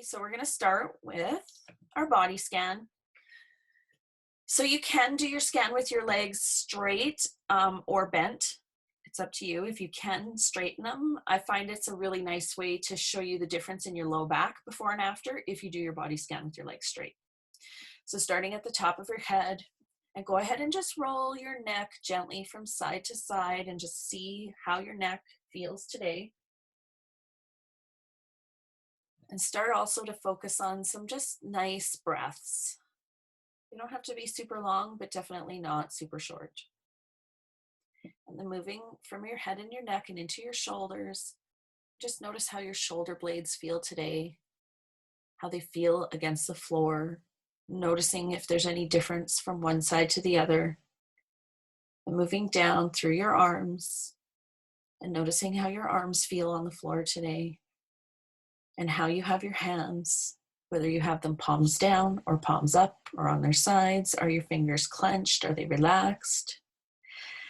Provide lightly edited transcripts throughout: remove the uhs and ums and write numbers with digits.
So we're going to start with our body scan. So you can do your scan with your legs straight or bent. It's up to you. If you can straighten them, I find it's a really nice way to show you the difference in your low back before and after if you do your body scan with your legs straight. So starting at the top of your head, and go ahead and just roll your neck gently from side to side and just see how your neck feels today. And start also to focus on some just nice breaths. They don't have to be super long, but definitely not super short. And then moving from your head and your neck and into your shoulders, just notice how your shoulder blades feel today, how they feel against the floor, noticing if there's any difference from one side to the other. And moving down through your arms and noticing how your arms feel on the floor today and how you have your hands, whether you have them palms down or palms up or on their sides. Are your fingers clenched? Are they relaxed?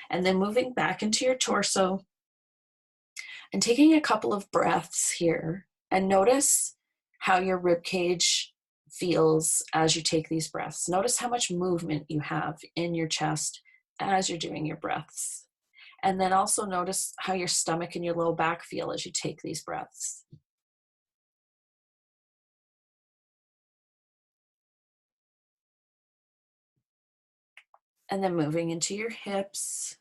And then moving back into your torso and taking a couple of breaths here, and notice how your rib cage feels as you take these breaths. Notice how much movement you have in your chest as you're doing your breaths. And then also notice how your stomach and your low back feel as you take these breaths. And then moving into your hips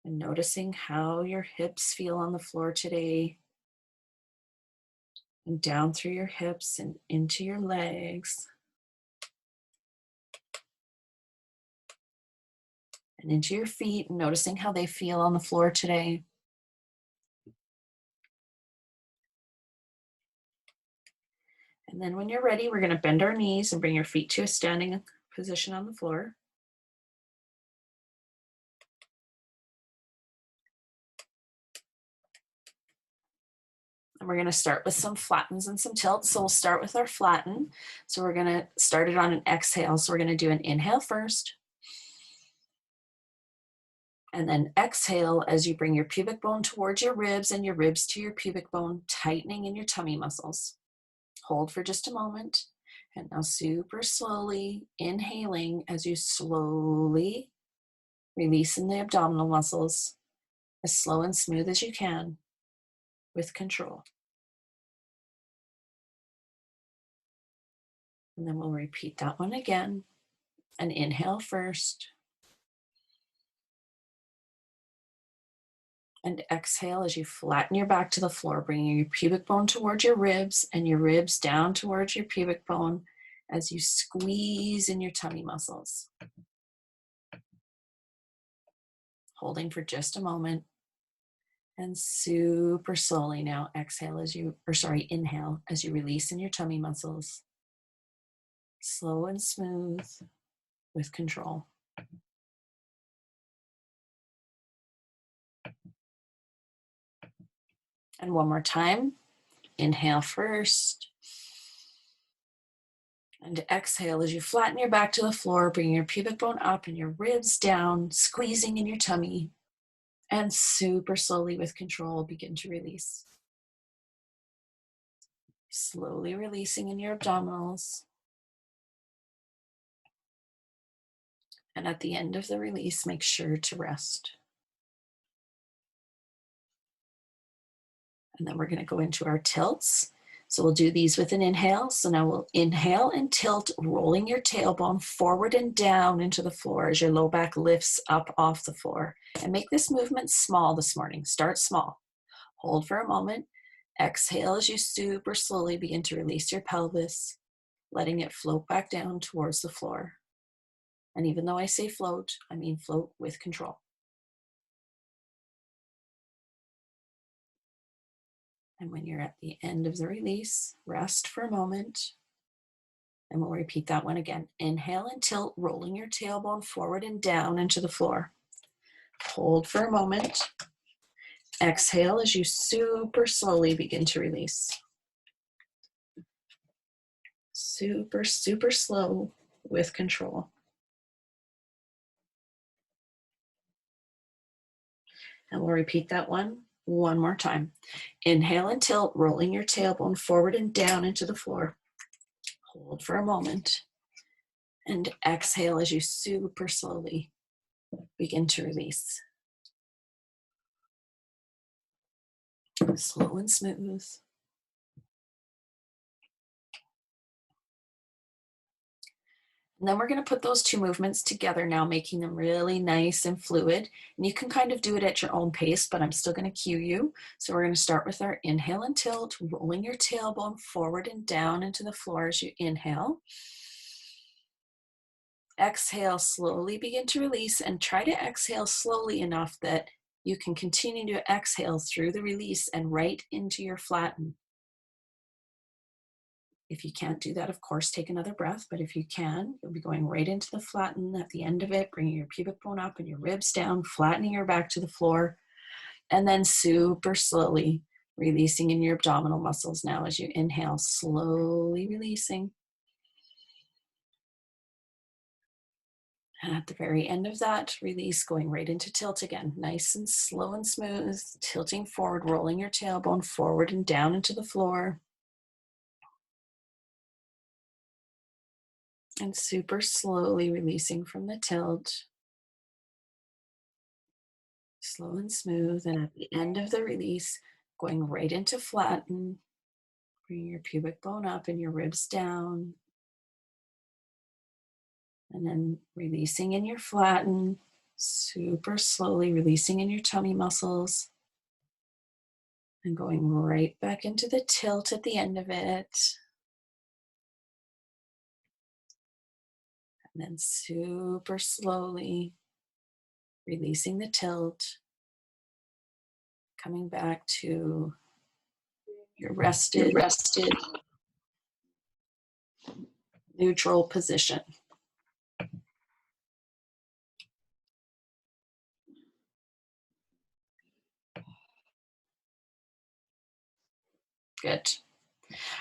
and noticing how your hips feel on the floor today. And down through your hips and into your legs. And into your feet, and noticing how they feel on the floor today. And then when you're ready, we're going to bend our knees and bring your feet to a standing position on the floor. And we're going to start with some flattens and some tilts. So we'll start with our flatten. So we're going to start it on an exhale. So we're going to do an inhale first. And then exhale as you bring your pubic bone towards your ribs and your ribs to your pubic bone, tightening in your tummy muscles. Hold for just a moment. And now super slowly inhaling as you slowly release in the abdominal muscles, as slow and smooth as you can with control. And then we'll repeat that one again. And inhale first. And exhale as you flatten your back to the floor, bringing your pubic bone towards your ribs and your ribs down towards your pubic bone as you squeeze in your tummy muscles. Holding for just a moment. And super slowly now inhale as you release in your tummy muscles. Slow and smooth with control. And one more time. Inhale first. And exhale as you flatten your back to the floor, bring your pubic bone up and your ribs down, squeezing in your tummy. And super slowly with control, begin to release. Slowly releasing in your abdominals. And at the end of the release, make sure to rest. And then we're going to go into our tilts. So we'll do these with an inhale. So now we'll inhale and tilt, rolling your tailbone forward and down into the floor as your low back lifts up off the floor. And make this movement small this morning. Start small. Hold for a moment. Exhale as you super slowly begin to release your pelvis, letting it float back down towards the floor. And even though I say float, I mean float with control. And when you're at the end of the release, rest for a moment. And we'll repeat that one again. Inhale and tilt, rolling your tailbone forward and down into the floor. Hold for a moment. Exhale as you super slowly begin to release. Super, super slow with control. And we'll repeat that one more time. Inhale and tilt, rolling your tailbone forward and down into the floor. Hold for a moment. And exhale as you super slowly begin to release. Slow and smooth. And then we're going to put those two movements together now, making them really nice and fluid. And you can kind of do it at your own pace, but I'm still going to cue you. So we're going to start with our inhale and tilt, rolling your tailbone forward and down into the floor as you inhale. Exhale, slowly begin to release, and try to exhale slowly enough that you can continue to exhale through the release and right into your flatten. If you can't do that, of course, take another breath, but if you can, you'll be going right into the flatten at the end of it, bringing your pubic bone up and your ribs down, flattening your back to the floor, and then super slowly releasing in your abdominal muscles now as you inhale, slowly releasing. And at the very end of that release, going right into tilt again, nice and slow and smooth, tilting forward, rolling your tailbone forward and down into the floor. And super slowly releasing from the tilt. Slow and smooth. And at the end of the release, going right into flatten. Bring your pubic bone up and your ribs down. And then releasing in your flatten. Super slowly releasing in your tummy muscles. And going right back into the tilt at the end of it. And then super slowly releasing the tilt, coming back to your rested, neutral position. Good.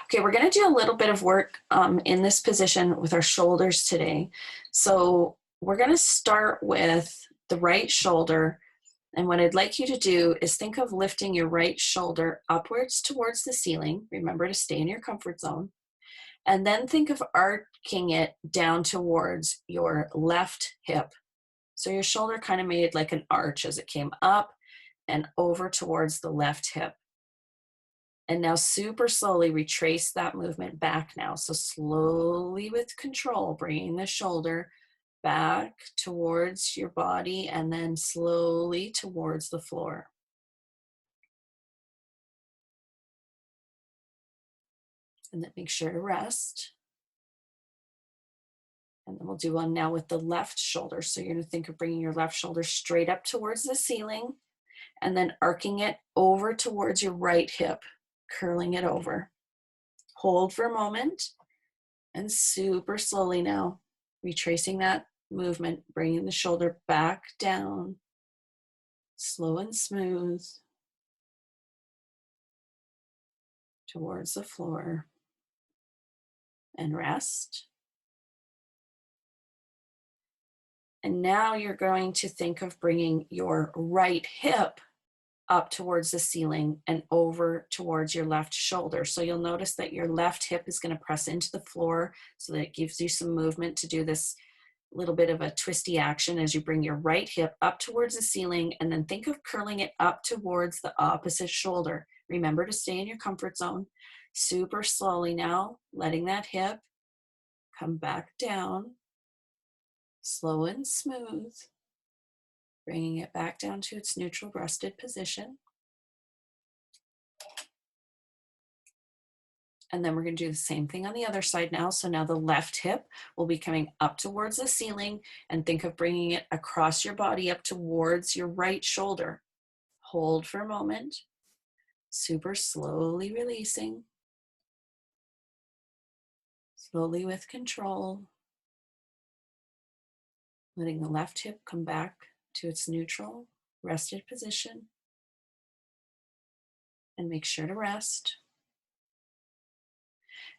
Okay, we're going to do a little bit of work in this position with our shoulders today. So we're going to start with the right shoulder. And what I'd like you to do is think of lifting your right shoulder upwards towards the ceiling. Remember to stay in your comfort zone. And then think of arcing it down towards your left hip. So your shoulder kind of made like an arch as it came up and over towards the left hip. And now super slowly retrace that movement back now. So slowly with control, bringing the shoulder back towards your body and then slowly towards the floor. And then make sure to rest. And then we'll do one now with the left shoulder. So you're going to think of bringing your left shoulder straight up towards the ceiling and then arcing it over towards your right hip, curling it over. Hold for a moment and super slowly now, retracing that movement, bringing the shoulder back down, slow and smooth towards the floor, and rest. And now you're going to think of bringing your right hip up towards the ceiling and over towards your left shoulder. So you'll notice that your left hip is going to press into the floor so that it gives you some movement to do this little bit of a twisty action as you bring your right hip up towards the ceiling, and then think of curling it up towards the opposite shoulder. Remember to stay in your comfort zone. Super slowly now, letting that hip come back down, slow and smooth, bringing it back down to its neutral rested position. And then we're going to do the same thing on the other side now. So now the left hip will be coming up towards the ceiling, and think of bringing it across your body up towards your right shoulder. Hold for a moment, super slowly releasing, slowly with control, letting the left hip come back to its neutral rested position, and make sure to rest.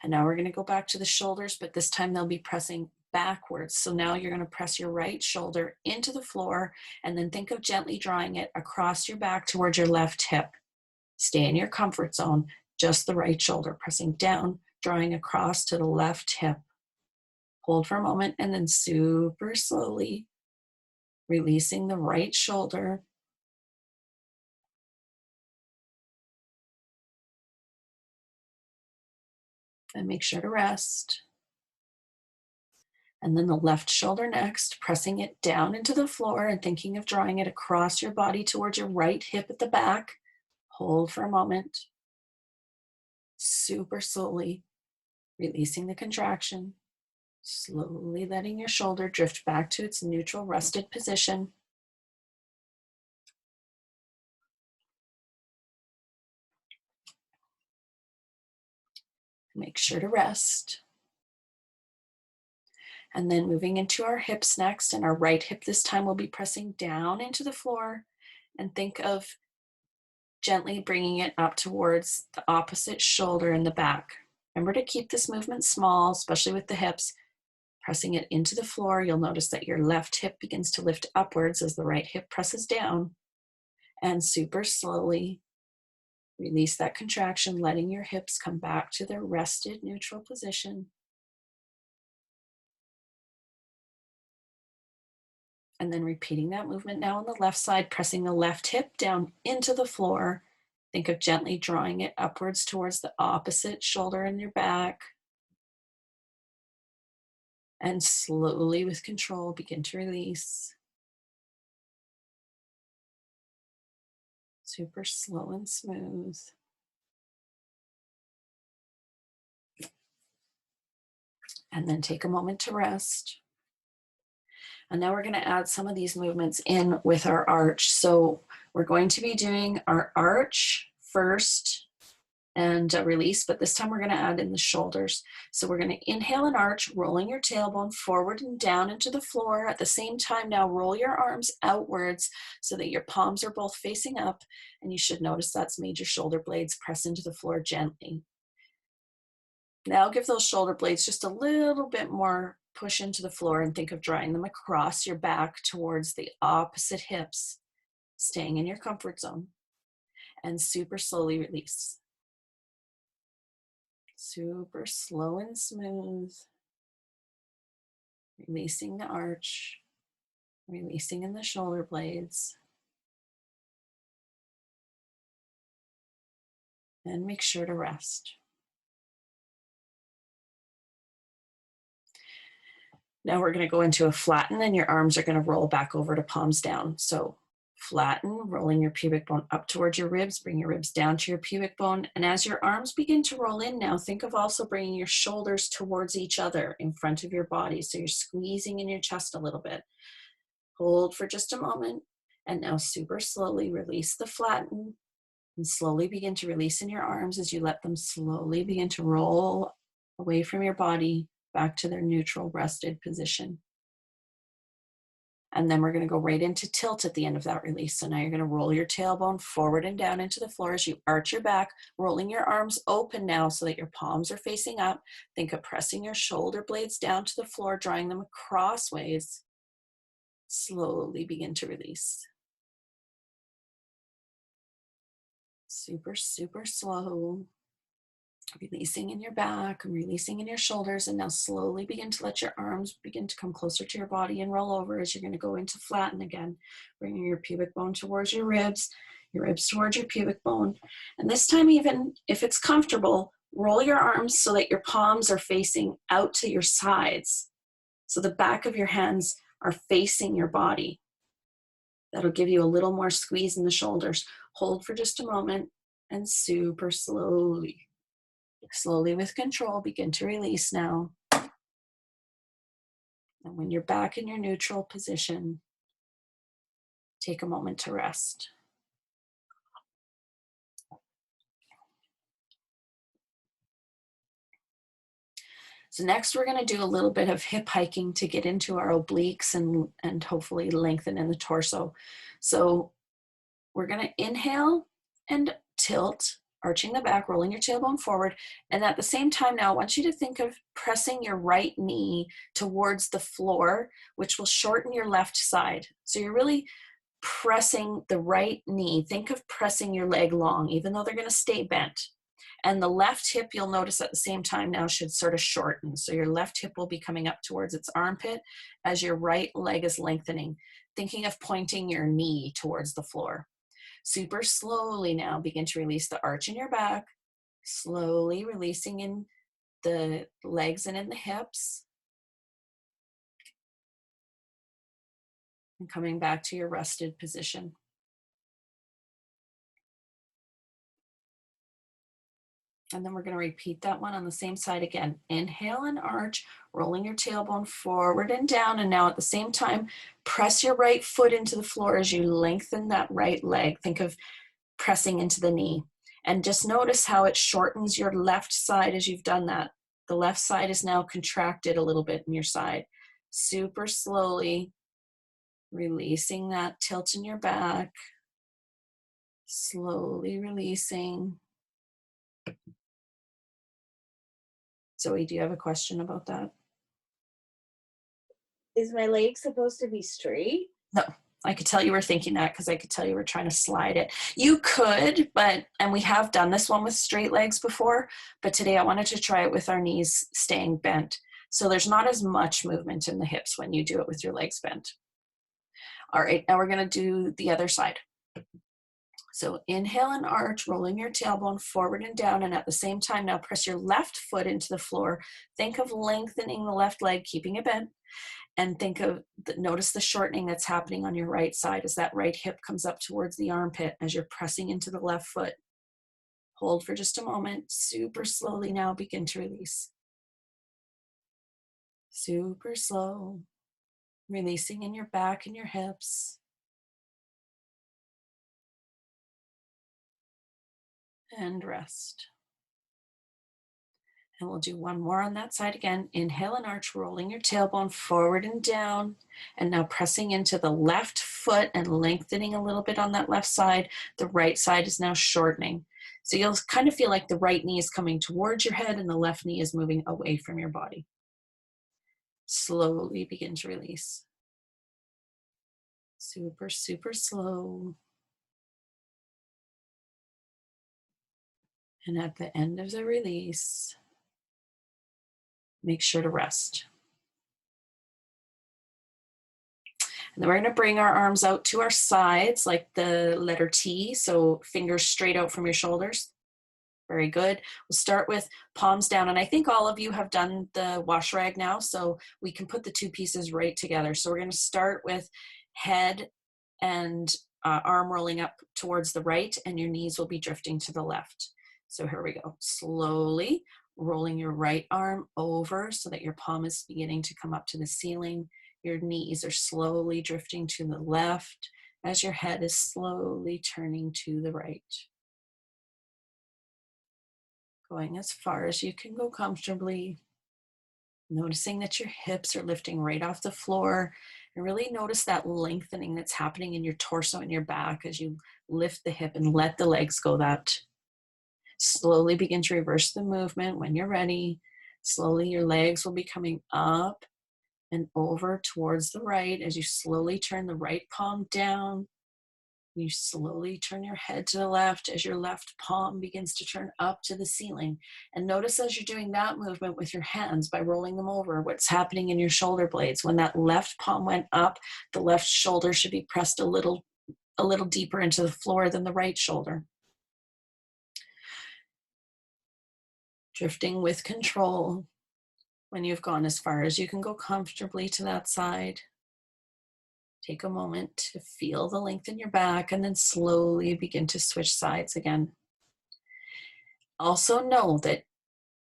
And now we're going to go back to the shoulders, but this time they'll be pressing backwards. So now you're going to press your right shoulder into the floor and then think of gently drawing it across your back towards your left hip. Stay in your comfort zone, just the right shoulder, pressing down, drawing across to the left hip. Hold for a moment and then super slowly releasing the right shoulder. And make sure to rest. And then the left shoulder next, pressing it down into the floor and thinking of drawing it across your body towards your right hip at the back. Hold for a moment. Super slowly releasing the contraction. Slowly letting your shoulder drift back to its neutral rested position. Make sure to rest. And then moving into our hips next, and our right hip this time will be pressing down into the floor, and think of gently bringing it up towards the opposite shoulder in the back. Remember to keep this movement small, especially with the hips. Pressing it into the floor, you'll notice that your left hip begins to lift upwards as the right hip presses down. And super slowly release that contraction, letting your hips come back to their rested neutral position. And then repeating that movement now on the left side, pressing the left hip down into the floor. Think of gently drawing it upwards towards the opposite shoulder in your back. And slowly with control, begin to release. Super slow and smooth. And then take a moment to rest. And now we're going to add some of these movements in with our arch. So we're going to be doing our arch first and release, but this time we're going to add in the shoulders. So we're going to inhale and arch, rolling your tailbone forward and down into the floor. At the same time, now roll your arms outwards so that your palms are both facing up, and you should notice that's made your shoulder blades press into the floor gently. Now give those shoulder blades just a little bit more push into the floor, and think of drawing them across your back towards the opposite hips, staying in your comfort zone, and super slowly release. Super slow and smooth. Releasing the arch, releasing in the shoulder blades. And make sure to rest. Now we're going to go into a flatten, and your arms are going to roll back over to palms down. So flatten, rolling your pubic bone up towards your ribs, bring your ribs down to your pubic bone. And as your arms begin to roll in now, think of also bringing your shoulders towards each other in front of your body. So you're squeezing in your chest a little bit. Hold for just a moment. And now super slowly release the flatten and slowly begin to release in your arms as you let them slowly begin to roll away from your body back to their neutral rested position. And then we're going to go right into tilt at the end of that release. So now you're going to roll your tailbone forward and down into the floor as you arch your back, rolling your arms open now so that your palms are facing up. Think of pressing your shoulder blades down to the floor, drawing them crossways. Slowly begin to release. Super, super slow. Releasing in your back and releasing in your shoulders, and now slowly begin to let your arms begin to come closer to your body and roll over as you're going to go into flatten again, bringing your pubic bone towards your ribs towards your pubic bone. And this time, even if it's comfortable, roll your arms so that your palms are facing out to your sides. So the back of your hands are facing your body. That'll give you a little more squeeze in the shoulders. Hold for just a moment and super slowly with control, begin to release now. And when you're back in your neutral position, take a moment to rest. So next we're going to do a little bit of hip hiking to get into our obliques and hopefully lengthen in the torso. So we're going to inhale and tilt, arching the back, rolling your tailbone forward. And at the same time now, I want you to think of pressing your right knee towards the floor, which will shorten your left side. So you're really pressing the right knee. Think of pressing your leg long, even though they're going to stay bent. And the left hip, you'll notice at the same time now, should sort of shorten. So your left hip will be coming up towards its armpit as your right leg is lengthening, thinking of pointing your knee towards the floor. Super slowly now begin to release the arch in your back, slowly releasing in the legs and in the hips, and coming back to your rested position. And then we're going to repeat that one on the same side again. Inhale and arch, rolling your tailbone forward and down. And now at the same time, press your right foot into the floor as you lengthen that right leg. Think of pressing into the knee. And just notice how it shortens your left side as you've done that. The left side is now contracted a little bit in your side. Super slowly releasing that tilt in your back. Slowly releasing. Zoe, do you have a question about that? Is my leg supposed to be straight? No, I could tell you were thinking that because I could tell you were trying to slide it. You could, and we have done this one with straight legs before, but today I wanted to try it with our knees staying bent. So there's not as much movement in the hips when you do it with your legs bent. All right, now we're going to do the other side. So inhale and arch, rolling your tailbone forward and down, and at the same time now press your left foot into the floor. Think of lengthening the left leg, keeping it bent, and notice the shortening that's happening on your right side as that right hip comes up towards the armpit as you're pressing into the left foot. Hold for just a moment. Super slowly now begin to release. Super slow. Releasing in your back and your hips. And rest. And we'll do one more on that side again. Inhale and arch, rolling your tailbone forward and down. And now pressing into the left foot and lengthening a little bit on that left side. The right side is now shortening. So you'll kind of feel like the right knee is coming towards your head and the left knee is moving away from your body. Slowly begin to release. Super, super slow. And at the end of the release, Make sure to rest. And then we're going to bring our arms out to our sides like the letter T. So fingers straight out from your shoulders. Very good. We'll start with palms down. And I think all of you have done the wash rag now, so we can put the two pieces right together. So we're going to start with head and arm rolling up towards the right, and your knees will be drifting to the left. So here we go. Slowly rolling your right arm over so that your palm is beginning to come up to the ceiling. Your knees are slowly drifting to the left as your head is slowly turning to the right. Going as far as you can go comfortably. Noticing that your hips are lifting right off the floor. And really notice that lengthening that's happening in your torso and your back as you lift the hip and let the legs go that. Slowly begin to reverse the movement when you're ready. Slowly your legs will be coming up and over towards the right as you slowly turn the right palm down. You slowly turn your head to the left as your left palm begins to turn up to the ceiling. And notice as you're doing that movement with your hands by rolling them over, what's happening in your shoulder blades. When that left palm went up, the left shoulder should be pressed a little deeper into the floor than the right shoulder. Drifting with control. When you've gone as far as you can go comfortably to that side, take a moment to feel the length in your back and then slowly begin to switch sides again. Also know that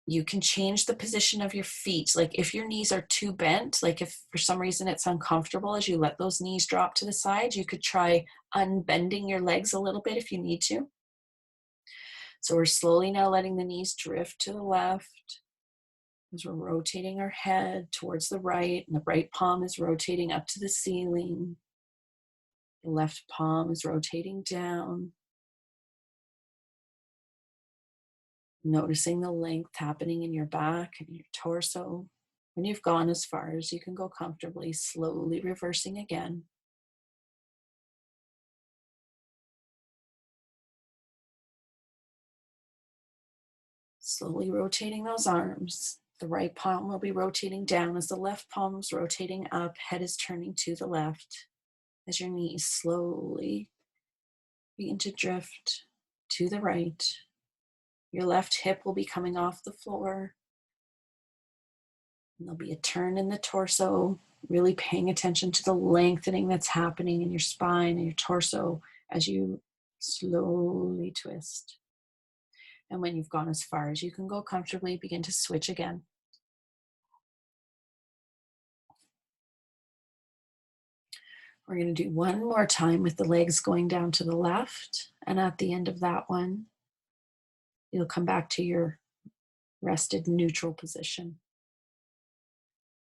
you can change the position of your feet. Like if your knees are too bent, like if for some reason it's uncomfortable as you let those knees drop to the side, you could try unbending your legs a little bit if you need to. So we're slowly now letting the knees drift to the left as we're rotating our head towards the right, and the right palm is rotating up to the ceiling. The left palm is rotating down. Noticing the length happening in your back and your torso. When you've gone as far as you can go comfortably, slowly reversing again. Slowly rotating those arms. The right palm will be rotating down as the left palm is rotating up. Head is turning to the left as your knees slowly begin to drift to the right. Your left hip will be coming off the floor. And there'll be a turn in the torso, really paying attention to the lengthening that's happening in your spine and your torso as you slowly twist. And when you've gone as far as you can go comfortably, begin to switch again. We're going to do one more time with the legs going down to the left. And at the end of that one, you'll come back to your rested neutral position.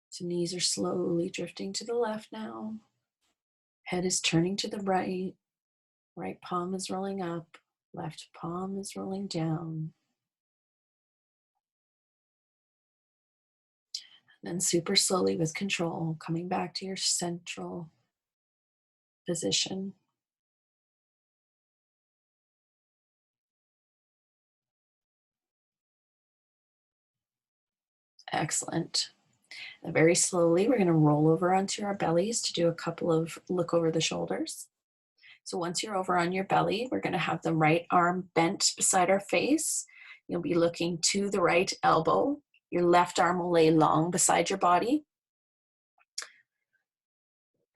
So knees are slowly drifting to the left now. Head is turning to the right. Right palm is rolling up. Left palm is rolling down. Then super slowly with control, coming back to your central position. Excellent. And very slowly, we're going to roll over onto our bellies to do a couple of look over the shoulders. So once you're over on your belly, we're going to have the right arm bent beside our face. You'll be looking to the right elbow. Your left arm will lay long beside your body.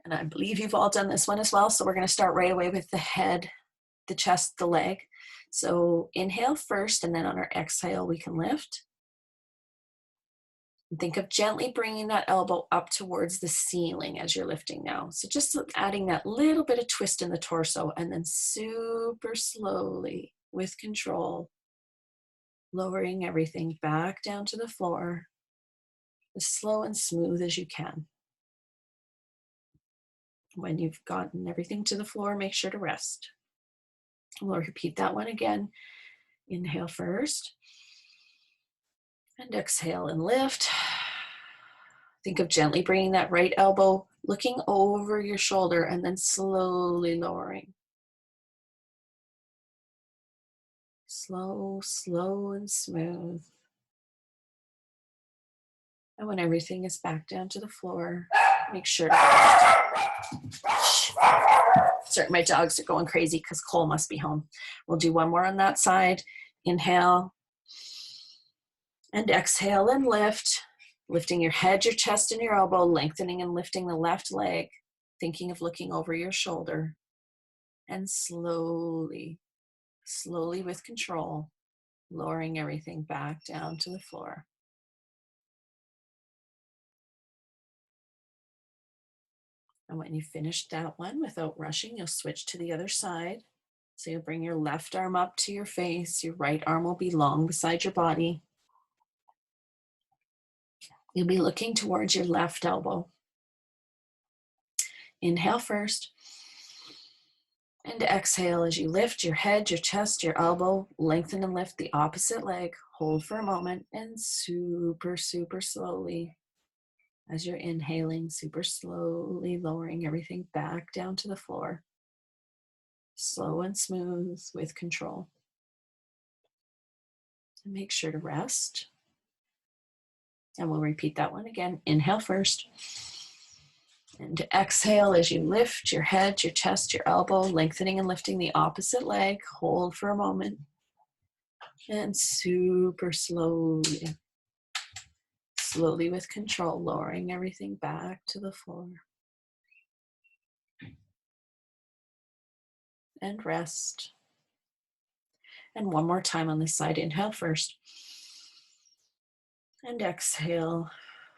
And I believe you've all done this one as well. So we're going to start right away with the head, the chest, the leg. So inhale first, and then on our exhale, we can lift. And think of gently bringing that elbow up towards the ceiling as you're lifting now. So just adding that little bit of twist in the torso, and then super slowly with control, lowering everything back down to the floor as slow and smooth as you can. When you've gotten everything to the floor, make sure to rest. We'll repeat that one again. Inhale first. And exhale and lift. Think of gently bringing that right elbow, looking over your shoulder, and then slowly lowering. Slow, slow, and smooth. And when everything is back down to the floor, make sure to sorry, my dogs are going crazy because Cole must be home. We'll do one more on that side. Inhale and exhale and lift, lifting your head, your chest, and your elbow, lengthening and lifting the left leg, thinking of looking over your shoulder. And slowly, slowly with control, lowering everything back down to the floor. And when you finish that one without rushing, you'll switch to the other side. So you'll bring your left arm up to your face. Your right arm will be long beside your body. You'll be looking towards your left elbow. Inhale first. And exhale as you lift your head, your chest, your elbow, lengthen and lift the opposite leg. Hold for a moment and super, super slowly, as you're inhaling, super slowly lowering everything back down to the floor. Slow and smooth with control. And make sure to rest. And we'll repeat that one again. Inhale first. And exhale as you lift your head, your chest, your elbow, lengthening and lifting the opposite leg. Hold for a moment. And super slowly, slowly with control, lowering everything back to the floor. And rest. And one more time on this side. Inhale first. And exhale,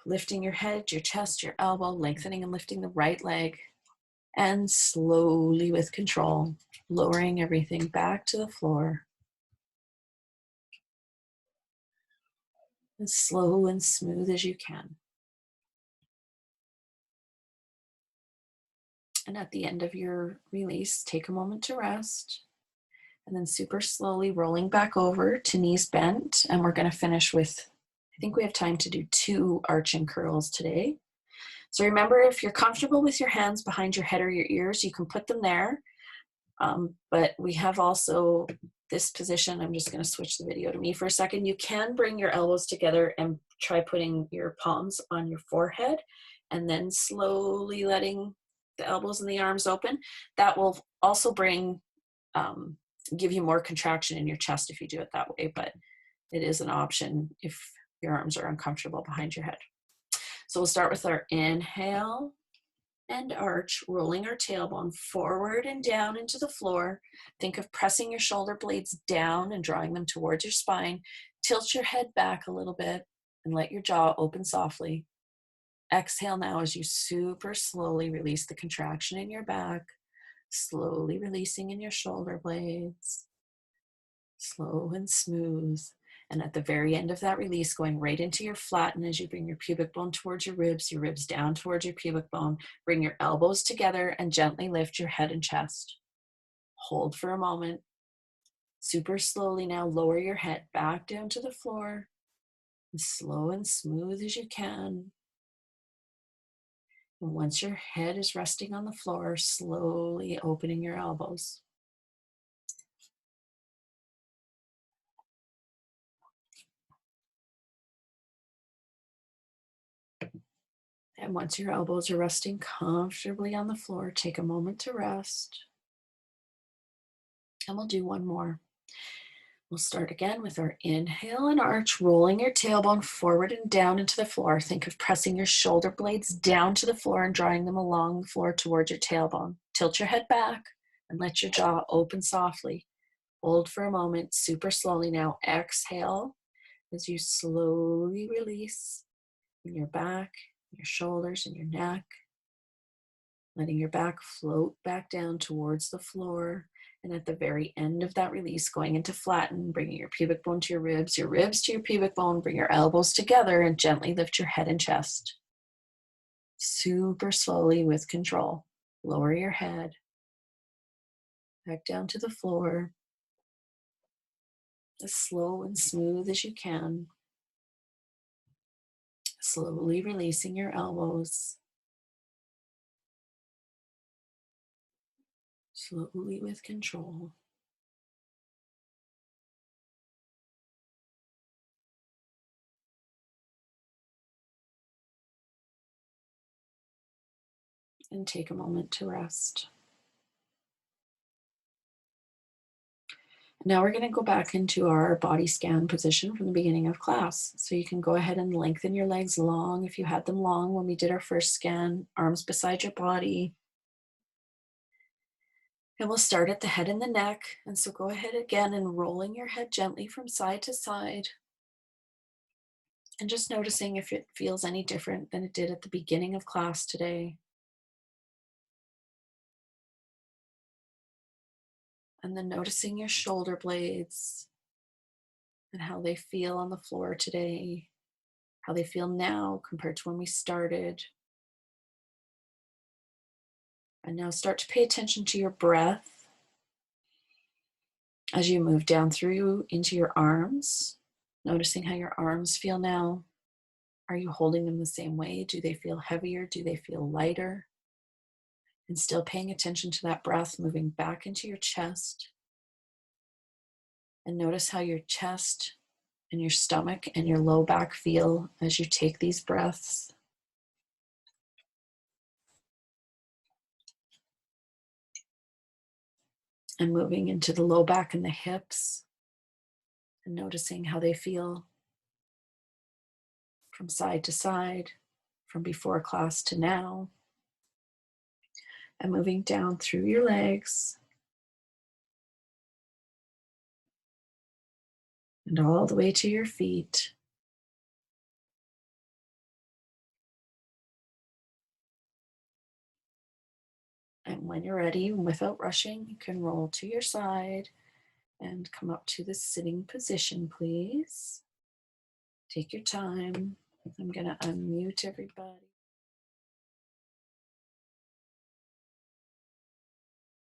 lifting your head, your chest, your elbow, lengthening and lifting the right leg. And slowly with control, lowering everything back to the floor. As slow and smooth as you can. And at the end of your release, take a moment to rest. And then super slowly rolling back over to knees bent. And we're going to finish with, I think we have time to do 2 arch and curls today. So remember, if you're comfortable with your hands behind your head or your ears, you can put them there. But we have also this position. I'm just going to switch the video to me for a second. You can bring your elbows together and try putting your palms on your forehead and then slowly letting the elbows and the arms open. That will also give you more contraction in your chest if you do it that way, but it is an option if your arms are uncomfortable behind your head. So we'll start with our inhale and arch, rolling our tailbone forward and down into the floor. Think of pressing your shoulder blades down and drawing them towards your spine. Tilt your head back a little bit and let your jaw open softly. Exhale now as you super slowly release the contraction in your back, slowly releasing in your shoulder blades, slow and smooth. And at the very end of that release, going right into your flatten as you bring your pubic bone towards your ribs down towards your pubic bone. Bring your elbows together and gently lift your head and chest. Hold for a moment. Super slowly now lower your head back down to the floor. As slow and smooth as you can. And once your head is resting on the floor, slowly opening your elbows. And once your elbows are resting comfortably on the floor, take a moment to rest. And we'll do one more. We'll start again with our inhale and arch, rolling your tailbone forward and down into the floor. Think of pressing your shoulder blades down to the floor and drawing them along the floor towards your tailbone. Tilt your head back and let your jaw open softly. Hold for a moment, super slowly now. Exhale as you slowly release in your back, your shoulders, and your neck. Letting your back float back down towards the floor. And at the very end of that release, going into flatten, bringing your pubic bone to your ribs to your pubic bone, bring your elbows together and gently lift your head and chest. Super slowly with control. Lower your head back down to the floor. As slow and smooth as you can. Slowly releasing your elbows. Slowly with control. and take a moment to rest. Now we're going to go back into our body scan position from the beginning of class. So you can go ahead and lengthen your legs long if you had them long when we did our first scan, arms beside your body. And we'll start at the head and the neck. And so go ahead again and rolling your head gently from side to side. And just noticing if it feels any different than it did at the beginning of class today. And then noticing your shoulder blades and how they feel on the floor today, how they feel now compared to when we started. And now start to pay attention to your breath as you move down through into your arms, noticing how your arms feel now. Are you holding them the same way? Do they feel heavier? Do they feel lighter? And still paying attention to that breath moving back into your chest. And notice how your chest and your stomach and your low back feel as you take these breaths. And moving into the low back and the hips and noticing how they feel from side to side, from before class to now. And moving down through your legs and all the way to your feet. And when you're ready, without rushing, you can roll to your side and come up to the sitting position, please. Take your time. I'm going to unmute everybody.